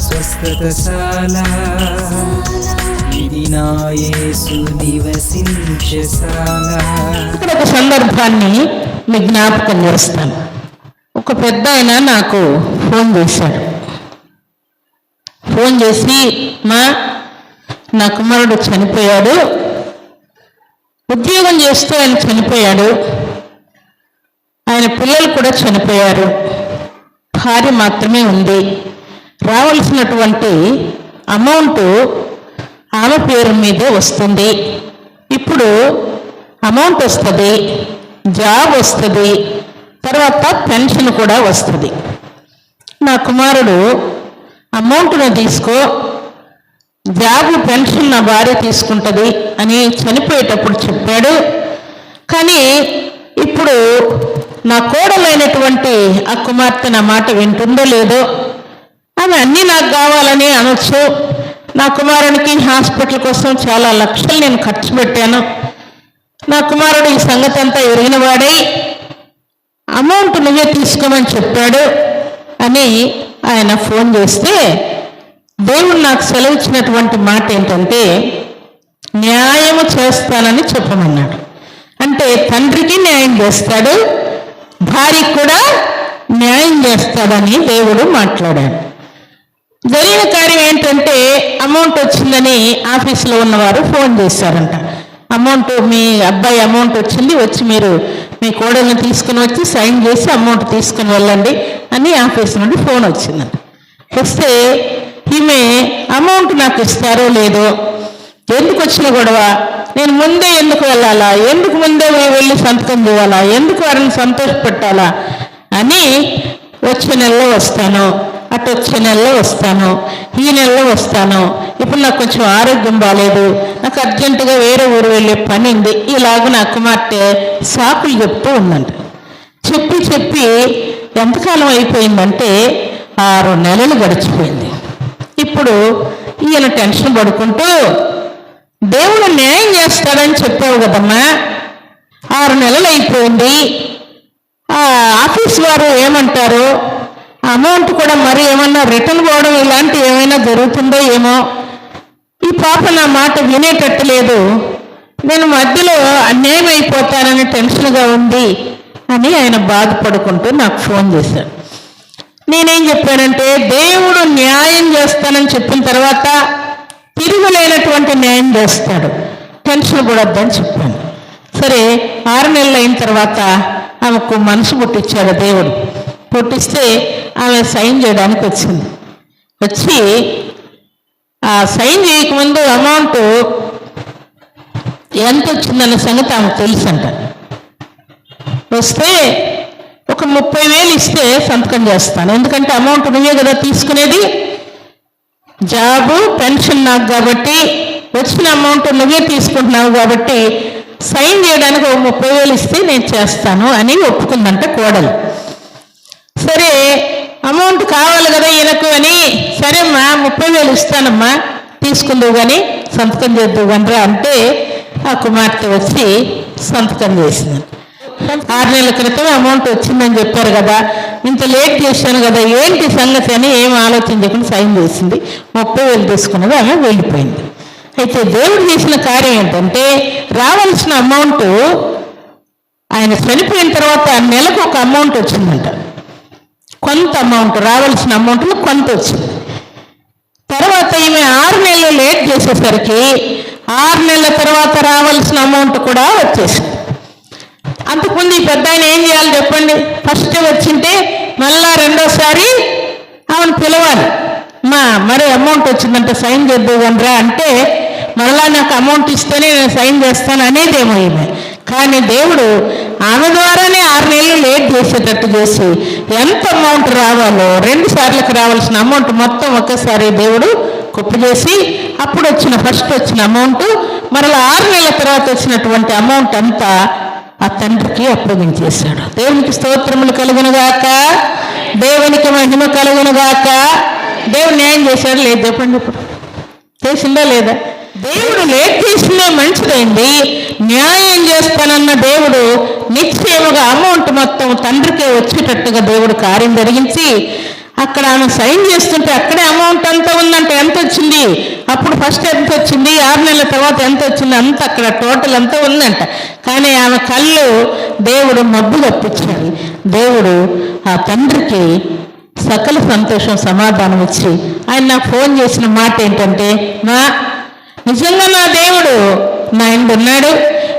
స్వస్థతశాల ఇది నా యేసు నివసించశాల. ఇక్కడ ఒక సందర్భాన్ని మీ జ్ఞాపకం చేస్తాను. ఒక పెద్ద ఆయన నాకు ఫోన్ చేశాడు. ఫోన్ చేసి, నా కుమారుడు చనిపోయాడు, ఉద్యోగం చేస్తూ ఆయన చనిపోయాడు, ఆయన పిల్లలు కూడా చనిపోయారు, భార్య మాత్రమే ఉంది, రావాల్సినటువంటి అమౌంట్ ఆమె పేరు మీదే వస్తుంది, ఇప్పుడు అమౌంట్ వస్తుంది, జాబ్ వస్తుంది, తర్వాత పెన్షన్ కూడా వస్తుంది. నా కుమారుడు అమౌంట్ను తీసుకో, జాబ్ పెన్షన్ నా భార్య తీసుకుంటుంది అని చనిపోయేటప్పుడు చెప్పాడు. కానీ ఇప్పుడు నా కోడలైనటువంటి ఆ కుమార్తె నా మాట వింటుందో లేదో, ఆమె అన్నీ నాకు కావాలని అనొచ్చు. నా కుమారునికి హాస్పిటల్ కోసం చాలా లక్షలు నేను ఖర్చు పెట్టాను, నా కుమారుడు ఈ సంగతి అంతా ఎరిగిన వాడై అమౌంట్ నువ్వే తీసుకోమని చెప్పాడు అని ఆయన ఫోన్ చేస్తే, దేవుడు నాకు సెలవిచ్చినటువంటి మాట ఏంటంటే న్యాయము చేస్తానని చెప్పమన్నాడు. అంటే తండ్రికి న్యాయం చేస్తాడు, భార్యకి కూడా న్యాయం చేస్తాడని దేవుడు మాట్లాడాడు. జరిగిన కార్యం ఏంటంటే అమౌంట్ వచ్చిందని ఆఫీసులో ఉన్నవారు ఫోన్ చేశారంట. అమౌంట్, మీ అబ్బాయి అమౌంట్ వచ్చింది, వచ్చి మీరు మీ కోడల్ని తీసుకుని వచ్చి సైన్ చేసి అమౌంట్ తీసుకుని వెళ్ళండి అని ఆఫీస్ నుండి ఫోన్ వచ్చిందంట. వస్తే ఈమె అమౌంట్ నాకు ఇస్తారో లేదో, ఎందుకు వచ్చిన గొడవ, నేను ముందే ఎందుకు వెళ్ళాలా, ఎందుకు ముందే వెళ్ళి సంతకం చేయాలా, ఎందుకు వారిని సంతోషపెట్టాలా అని వచ్చే నెలలో వస్తాను, అటు వచ్చే నెలలో వస్తాను, ఈ నెలలో వస్తాను, ఇప్పుడు నాకు కొంచెం ఆరోగ్యం బాగాలేదు, నాకు అర్జెంటుగా వేరే ఊరు వెళ్ళే పని ఉంది, ఇలాగ నా కుమార్తె సాకులు చెప్తూ ఉందంట. చెప్పి చెప్పి ఎంతకాలం అయిపోయిందంటే 6 నెలలు గడిచిపోయింది. ఇప్పుడు ఈయన టెన్షన్ పడుకుంటూ, దేవుడు న్యాయం చేస్తాడని చెప్పావు కదమ్మా, 6 నెలలు అయిపోయింది, ఆఫీస్ వారు ఏమంటారు, అమౌంట్ కూడా మరి ఏమన్నా రిటర్న్ పోవడం ఇలాంటివి ఏమైనా జరుగుతుందో ఏమో, ఈ పాప నా మాట వినేటట్టు లేదు, నేను మధ్యలో అన్యాయం అయిపోతానని టెన్షన్గా ఉంది అని ఆయన బాధపడుకుంటూ నాకు ఫోన్ చేశాడు. నేనేం చెప్పానంటే, దేవుడు న్యాయం చేస్తానని చెప్పిన తర్వాత తిరుగులేనటువంటి న్యాయం చేస్తాడు, టెన్షన్ కూడా వద్దని చెప్పాను. సరే 6 నెలలు అయిన తర్వాత ఆమెకు మనసు పుట్టించాడు దేవుడు. పుట్టిస్తే ఆమె సైన్ చేయడానికి వచ్చింది. వచ్చి ఆ సైన్ చేయకముందు అమౌంట్ ఎంత వచ్చిందన్న సంగతి ఆమెకు తెలుసంట. వస్తే ఒక 30,000 ఇస్తే సంతకం చేస్తాను, ఎందుకంటే అమౌంట్ నువ్వే కదా తీసుకునేది, జాబు పెన్షన్ నాకు కాబట్టి వచ్చిన అమౌంట్ నువ్వే తీసుకుంటున్నావు కాబట్టి సైన్ చేయడానికి ఒక 30,000 ఇస్తే నేను చేస్తాను అని ఒప్పుకుందంట కోడలు. సరే అమౌంట్ కావాలి కదా ఈయనకు అని, సరేమ్మా 30,000 ఇస్తానమ్మా తీసుకుందువు కానీ సంతకం చేద్దువు కనరా అంటే ఆ కుమార్తె వచ్చి సంతకం చేసింది. 6 నెలల క్రితం అమౌంట్ వచ్చిందని చెప్పారు కదా, ఇంత లేట్ చేశాను కదా, ఏంటి సంగతి అని ఏం ఆలోచించకుండా సైన్ చేసింది, 30,000 తీసుకున్నది, ఆమె వెళ్ళిపోయింది. అయితే దేవుడు చేసిన కార్యం ఏంటంటే, రావాల్సిన అమౌంట్ ఆయన చనిపోయిన తర్వాత నెలకు ఒక అమౌంట్ వచ్చిందంట, కొంత అమౌంట్ రావాల్సిన అమౌంట్లో కొంత వచ్చింది. తర్వాత ఈమె 6 నెలలు లేట్ చేసేసరికి 6 నెలల తర్వాత రావాల్సిన అమౌంట్ కూడా వచ్చేసింది. అంతకుముందు ఈ పెద్ద ఆయన ఏం చేయాలి చెప్పండి, ఫస్ట్ వచ్చింటే మళ్ళా రెండోసారి ఆమెను పిలవాలి, మరి అమౌంట్ వచ్చిందంటే సైన్ చేద్దాం కనరా అంటే మళ్ళా నాకు అమౌంట్ ఇస్తేనే నేను సైన్ చేస్తాను అనేదేమో ఈమె. కానీ దేవుడు ఆమె ద్వారానే 6 నెలలు లేట్ చేసేటట్టు చేసి ఎంత అమౌంట్ రావాలో 2 సార్లకు రావాల్సిన అమౌంట్ మొత్తం ఒకేసారి దేవుడు కుప్పు చేసి అప్పుడు ఫస్ట్ వచ్చిన అమౌంట్ మరలా 6 నెలల తర్వాత వచ్చినటువంటి అమౌంట్ అంతా ఆ తండ్రికి అప్పగించేశాడు. దేవునికి స్తోత్రములు కలుగునుగాక, దేవునికి మహిమ కలుగునుగాక. దేవుడు న్యాయం చేశాడు లేదు చెప్పండి, ఇప్పుడు చేసిందా లేదా? దేవుడు లేట్ చేసిందే మంచిదైంది, న్యాయం చేస్తానన్న దేవుడు నిశ్చయముగా అమౌంట్ మొత్తం తండ్రికే వచ్చేటట్టుగా దేవుడు కార్యం జరిగించి అక్కడ ఆమె సైన్ చేస్తుంటే అక్కడే అమౌంట్ అంతా ఉందంట. ఎంత వచ్చింది అప్పుడు, ఫస్ట్ ఎంత వచ్చింది, 6 నెలల తర్వాత ఎంత వచ్చింది, అంత అక్కడ టోటల్ అంతా ఉందంట. కానీ ఆమె కళ్ళు దేవుడు మబ్బు తప్పించాడు. దేవుడు ఆ తండ్రికి సకల సంతోషం సమాధానం ఇచ్చి ఆయన నాకు ఫోన్ చేసిన మాట ఏంటంటే, నిజంగా నా దేవుడు నా ఇందు ఉన్నాడు,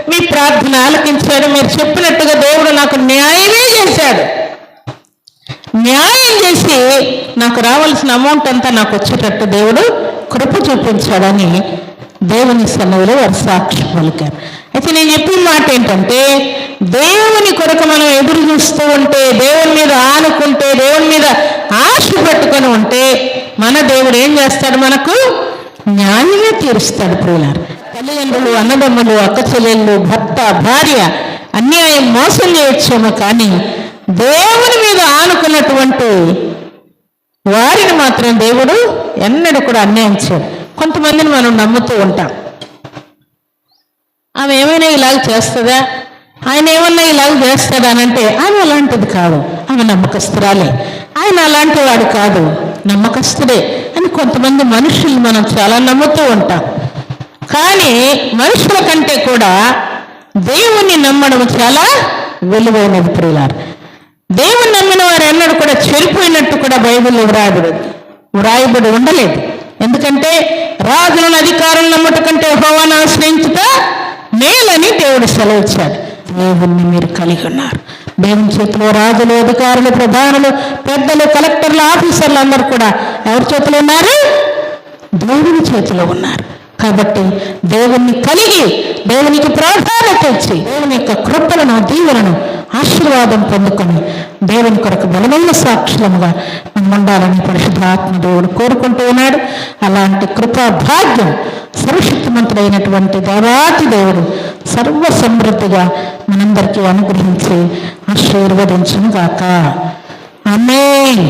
మీ ప్రార్థన ఆలకించాడు, మీరు చెప్పినట్టుగా దేవుడు నాకు న్యాయమే చేశాడు, న్యాయం చేసి నాకు రావాల్సిన అమౌంట్ అంతా నాకు వచ్చేటట్టు దేవుడు కృప చూపించాడని దేవుని సన్నిధిలో వారు సాక్ష్యం పలికారు. అయితే నేను చెప్పిన మాట ఏంటంటే, దేవుని కొరకు మనం ఎదురు చూస్తూ ఉంటే, దేవుని మీద ఆనుకుంటే, దేవుని మీద ఆశ పెట్టుకొని ఉంటే మన దేవుడు ఏం చేస్తాడు, మనకు న్యాయమే తీరుస్తాడు. ప్రియులారు, తల్లిదండ్రులు, అన్నదమ్ములు, అక్క చెల్లెళ్ళు, భర్త, భార్య అన్యాయం మోసం చేయొచ్చేమో, కానీ దేవుని మీద ఆనుకున్నటువంటి వారిని మాత్రం దేవుడు ఎన్నడూ కూడా అన్యాయం చేయడు. కొంతమందిని మనం నమ్ముతూ ఉంటాం, ఆమె ఏమైనా ఇలాగ చేస్తుందా, ఆయన ఏమన్నా ఇలాగ చేస్తాడా అని అంటే ఆమె అలాంటిది కాదు, ఆమె నమ్మకస్తురాలే, ఆయన అలాంటి వాడు కాదు, నమ్మకస్తుడే అని కొంతమంది మనుషులు మనం చాలా నమ్ముతూ ఉంటాం. కానీ మనుషుల కంటే కూడా దేవుణ్ణి నమ్మడం చాలా విలువైనది. ప్రియులారు, దేవుని నమ్మిన వారు ఎన్నడూ కూడా చెడిపోయినట్టు కూడా బైబిల్లో వ్రాయబడి ఉండలేదు. ఎందుకంటే రాజులను, అధికారులను నమ్మట కంటే యెహోవాను ఆశ్రయించుట మేలని దేవుడు సెలవిచ్చాడు. దేవుణ్ణి మీరు కలిగి ఉన్నారు. దేవుని చేతిలో రాజులు, అధికారులు, ప్రధానులు, పెద్దలు, కలెక్టర్లు, ఆఫీసర్లు అందరూ కూడా ఎవరి చేతిలో ఉన్నారు? దేవుని చేతిలో ఉన్నారు. కాబట్టి దేవుణ్ణి కలిగి దేవునికి ప్రాధాన్యత ఇచ్చి దేవుని యొక్క కృపలను, దీవెనను, ఆశీర్వాదం పొందుకొని దేవుని కొరకు బలమైన సాక్షులముగా మనం ఉండాలని పరిశుద్ధాత్మ దేవుడు కోరుకుంటూ ఉన్నాడు. అలాంటి కృపా భాగ్యం సర్వశక్తిమంతుడైనటువంటి దేవాతి దేవుడు సర్వ సమృద్ధిగా మనందరికీ అనుగ్రహించి ఆశీర్వదించును గాక. ఆమేన్.